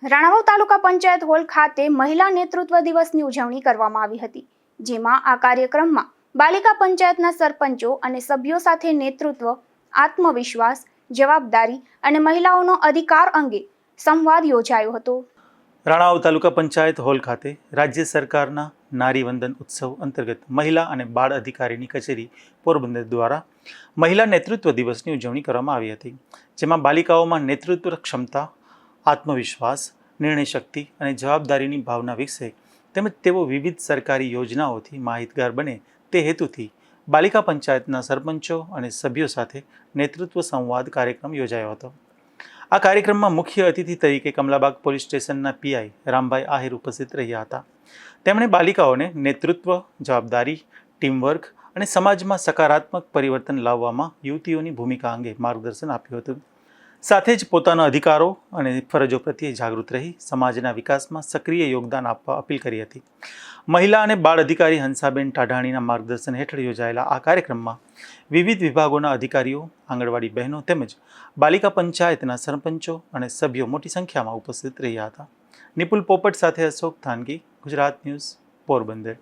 રાણાવાવ તાલુકા panchayat hall ખાતે મહિલા નેતૃત્વ દિવસની ઉજવણી કરવામાં આવી હતી, જેમાં આ કાર્યક્રમમાં બાલિકા પંચાયતના સરપંચો અને સભ્યો સાથે નેતૃત્વ, આત્મવિશ્વાસ, જવાબદારી અને મહિલાઓનો અધિકાર અંગે સંવાદ યોજાયો હતો. રાણાવાવ તાલુકા પંચાયત હોલ ખાતે રાજ્ય સરકારના નારી વંદન ઉત્સવ અંતર્ગત મહિલા અને બાળ અધિકારીની કચેરી પોરબંદર દ્વારા મહિલા નેતૃત્વ દિવસની ઉજવણી કરવામાં આવી હતી, જેમાં બાલિકાઓમાં નેતૃત્વ ક્ષમતા, આત્મવિશ્વાસ, નિર્ણય શક્તિ અને જવાબદારીની ભાવના વિકસે તેમજ તેઓ વિવિધ સરકારી યોજનાઓથી માહિતગાર બને તે હેતુથી બાલિકા પંચાયતના સરપંચો અને સભ્યો સાથે નેતૃત્વ સંવાદ કાર્યક્રમ યોજાયો હતો. આ કાર્યક્રમમાં મુખ્ય અતિથિ તરીકે કમલાબાગ પોલીસ સ્ટેશનના પીઆઈ રામભાઈ આહિર ઉપસ્થિત રહ્યા હતા. તેમણે બાલિકાઓને નેતૃત્વ, જવાબદારી, ટીમવર્ક અને સમાજમાં સકારાત્મક પરિવર્તન લાવવામાં યુવતીઓની ભૂમિકા અંગે માર્ગદર્શન આપ્યું હતું. સાથે જ પોતાના અધિકારો અને ફરજો પ્રત્યે જાગૃત રહી સમાજના વિકાસમાં સક્રિય યોગદાન આપવા અપીલ કરી હતી. મહિલા અને બાળ અધિકારી હંસાબેન ટાઢાણીના માર્ગદર્શન હેઠળ યોજાયેલા આ કાર્યક્રમમાં વિવિધ વિભાગોના અધિકારીઓ, આંગણવાડી બહેનો તેમજ બાલિકા પંચાયતના સરપંચો અને સભ્યો મોટી સંખ્યામાં ઉપસ્થિત રહ્યા હતા. નિપુલ પોપટ સાથે અશોક થાનગી, ગુજરાત ન્યૂઝ, પોરબંદર.